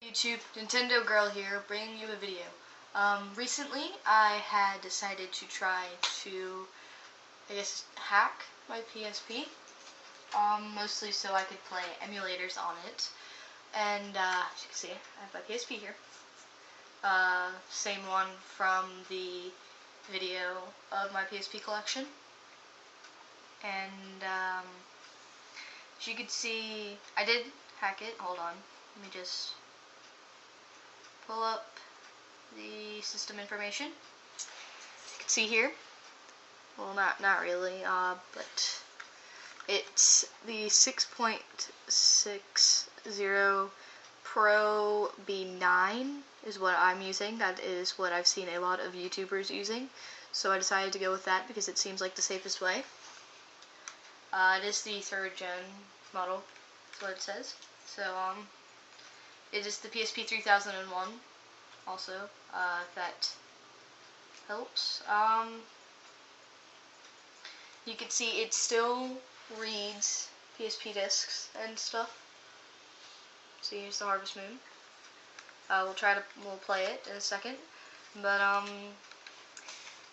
YouTube, Nintendo Girl here, bringing you a video. Recently I had decided to try to, hack my PSP, mostly so I could play emulators on it. And, as you can see, I have my PSP here. Same one from the video of my PSP collection. And, as you can see, I did hack it. Hold on, let me just pull up the system information. You can see here, well, not really, but it's the 6.60 Pro B9 is what I'm using. That is what I've seen a lot of YouTubers using, so I decided to go with that because it seems like the safest way. It is the 3rd gen model, that's what it says. So, it is the PSP 3001, also, if that helps. You can see it still reads PSP discs and stuff. So here's the Harvest Moon. We'll play it in a second. But,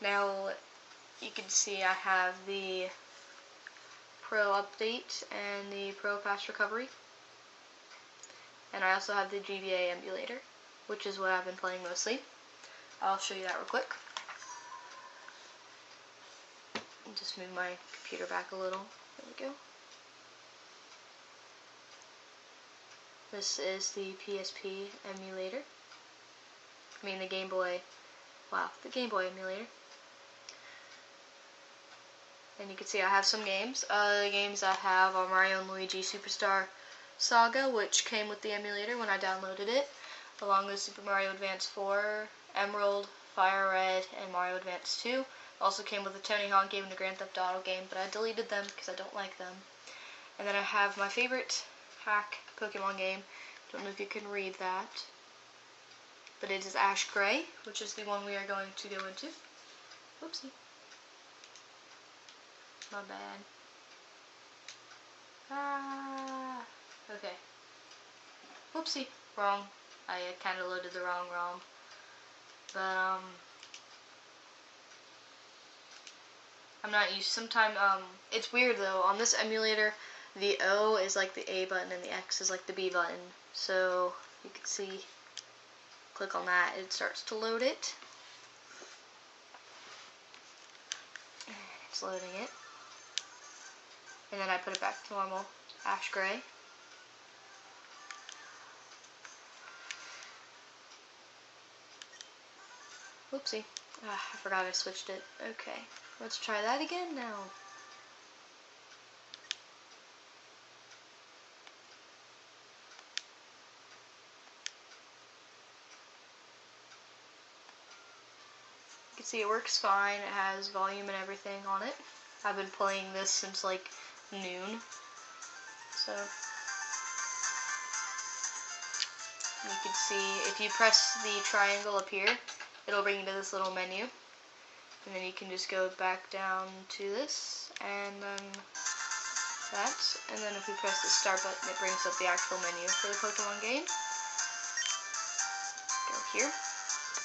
now you can see I have the Pro Update and the Pro Fast Recovery. And I also have the GBA emulator, which is what I've been playing mostly. I'll show you that real quick. I'll just move my computer back a little. There we go. This is the PSP emulator. I mean the Game Boy. Wow, the Game Boy emulator. And you can see I have some games. The games I have are Mario and Luigi Superstar Saga, which came with the emulator when I downloaded it, along with Super Mario Advance 4, Emerald, Fire Red, and Mario Advance 2. Also came with the Tony Hawk game and the Grand Theft Auto game, but I deleted them because I don't like them. And then I have my favorite hack Pokemon game. Don't know if you can read that, but it is Ash Gray, which is the one we are going to go into. Whoopsie. My bad. Okay. Whoopsie. Wrong. I kind of loaded the wrong ROM. But, I'm not used. Sometimes, it's weird though. On this emulator, the O is like the A button and the X is like the B button. So, you can see, click on that, it starts to load it. It's loading it. And then I put it back to normal, Ash Gray. Whoopsie. I forgot I switched it. Okay, let's try that again now. You can see it works fine. It has volume and everything on it. I've been playing this since like noon. So you can see if you press the triangle up here, it'll bring you to this little menu, and then you can just go back down to this, and then that, and then if we press the start button, it brings up the actual menu for the Pokemon game. Go here.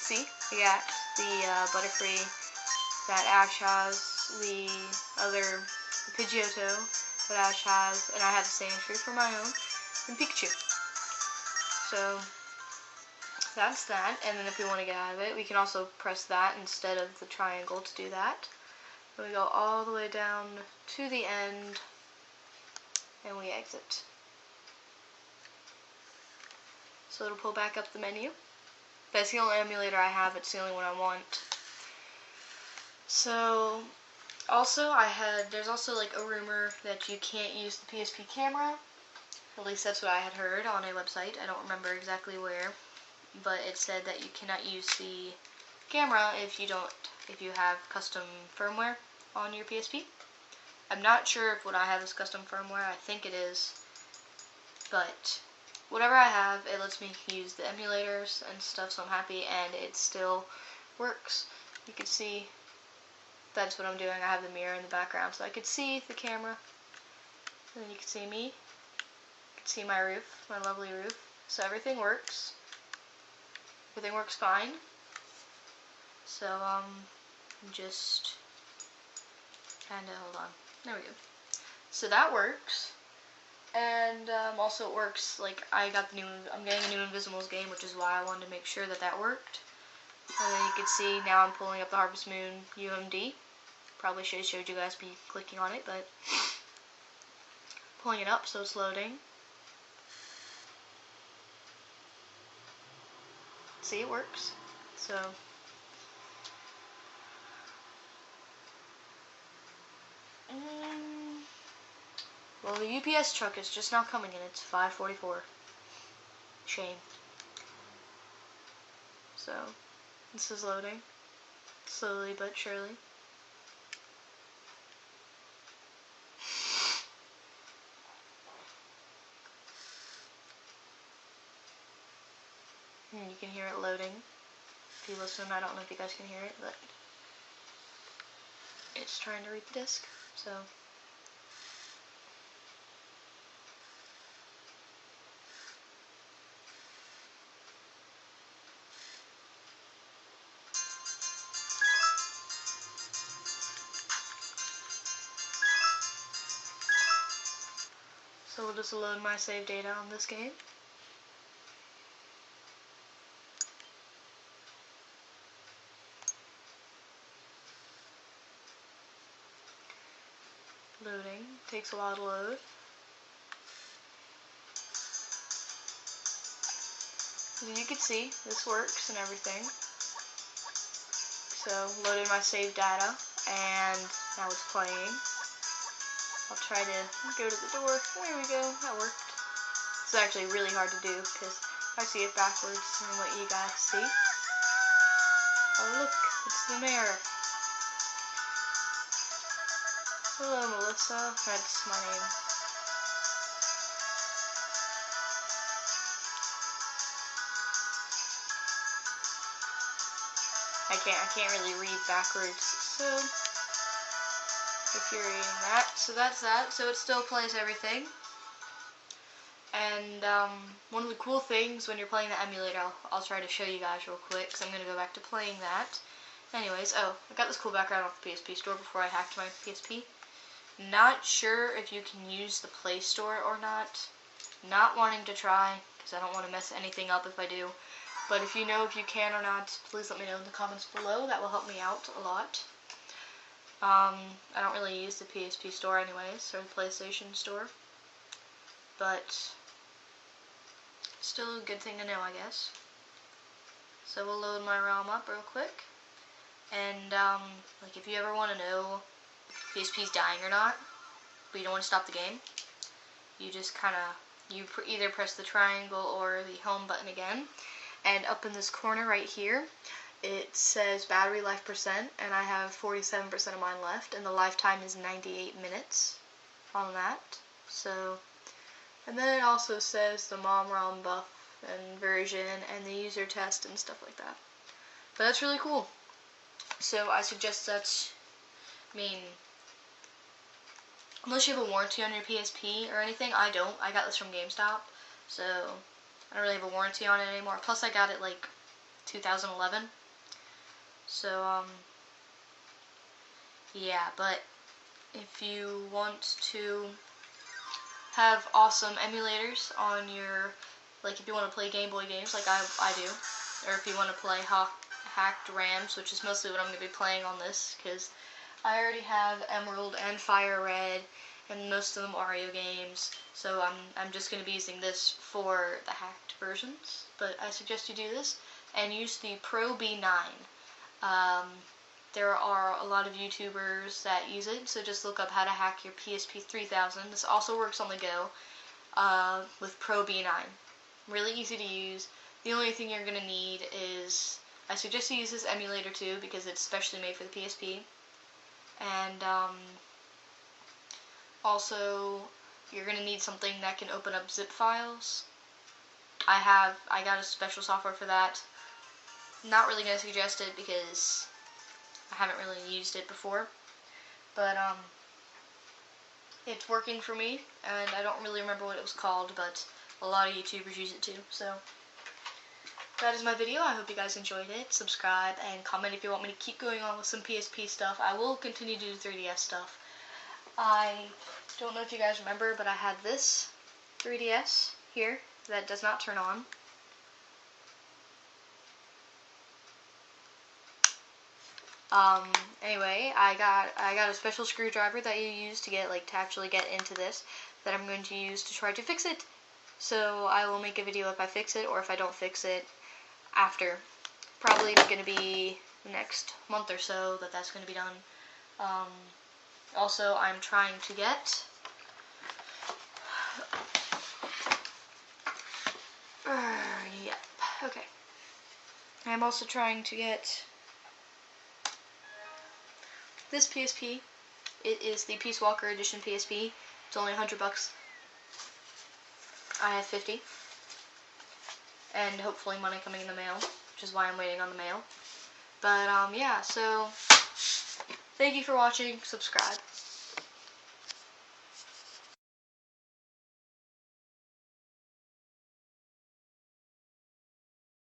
See, we got the Butterfree that Ash has, the Pidgeotto that Ash has, and I have the same tree for my own, and Pikachu. So that's that, and then if we want to get out of it, we can also press that instead of the triangle to do that. And we go all the way down to the end, and we exit. So it'll pull back up the menu. That's the only emulator I have, it's the only one I want. So, also, there's also like a rumor that you can't use the PSP camera. At least that's what I had heard on a website. I don't remember exactly where, but it said that you cannot use the camera if you have custom firmware on your PSP. I'm not sure if what I have is custom firmware. I think it is, but whatever I have, it lets me use the emulators and stuff, so I'm happy, and it still works. You can see that's what I'm doing. I have the mirror in the background, so I could see the camera, and then you can see me. You can see my roof, my lovely roof. So everything works. everything works fine. So, just kind of, hold on, there we go. So that works, and also it works, like, I'm getting a new Invisibles game, which is why I wanted to make sure that that worked. And then you can see, now I'm pulling up the Harvest Moon UMD. Probably should have showed you guys me clicking on it, but pulling it up, so it's loading. See, it works. So, well, the UPS truck is just now coming in. It's 5:44. Shame. So, this is loading. Slowly but surely. And you can hear it loading. If you listen, I don't know if you guys can hear it, but it's trying to read the disc. So, we'll just load my save data on this game. Loading. Takes a while to load. As you can see, this works and everything. So, loaded my save data, and now it's playing. I'll try to go to the door. There we go, that worked. It's actually really hard to do, because I see it backwards than what you guys see. Oh look, it's the mayor. Hello, Melissa. That's my name. I can't really read backwards, so if you're reading that, so that's that. So it still plays everything. And one of the cool things when you're playing the emulator, I'll try to show you guys real quick, because I'm going to go back to playing that. Anyways, oh, I got this cool background off the PSP store before I hacked my PSP. Not sure if you can use the Play Store or not. Not wanting to try, because I don't want to mess anything up if I do. But if you know if you can or not, please let me know in the comments below. That will help me out a lot. I don't really use the PSP store anyways, or the PlayStation store. But still a good thing to know, I guess. So we'll load my ROM up real quick. And, like, if you ever want to know if PSP's dying or not, but you don't want to stop the game, you just kind of, either press the triangle or the home button again, and up in this corner right here, it says battery life percent, and I have 47% of mine left, and the lifetime is 98 minutes on that. So, and then it also says the mom ROM buff and version, and the user test and stuff like that. But that's really cool. So I suggest that, unless you have a warranty on your PSP or anything, I don't. I got this from GameStop, so I don't really have a warranty on it anymore. Plus I got it like 2011. So, yeah, but if you want to have awesome emulators on your, like if you want to play Game Boy games like I do, or if you want to play hacked RAMs, which is mostly what I'm going to be playing on this, because I already have Emerald and Fire Red and most of them Mario games, so I'm just going to be using this for the hacked versions. But I suggest you do this and use the Pro B9. There are a lot of YouTubers that use it, so just look up how to hack your PSP 3000. This also works on the go with Pro B9. Really easy to use. The only thing you're going to need is, I suggest you use this emulator too, because it's specially made for the PSP. And also, you're going to need something that can open up zip files. I got a special software for that. Not really going to suggest it because I haven't really used it before. But it's working for me, and I don't really remember what it was called, but a lot of YouTubers use it too. So that is my video. I hope you guys enjoyed it. Subscribe and comment if you want me to keep going on with some PSP stuff. I will continue to do 3DS stuff. I don't know if you guys remember, but I had this 3DS here that does not turn on. Anyway, I got a special screwdriver that you use to actually get into this, that I'm going to use to try to fix it. So I will make a video if I fix it, or if I don't fix it after. Probably going to be next month or so that's going to be done. Also, I'm trying to get yep, okay. I'm also trying to get this PSP. It is the Peace Walker Edition PSP. It's only $100. I have 50. And hopefully money coming in the mail, which is why I'm waiting on the mail. But, yeah, so thank you for watching. Subscribe.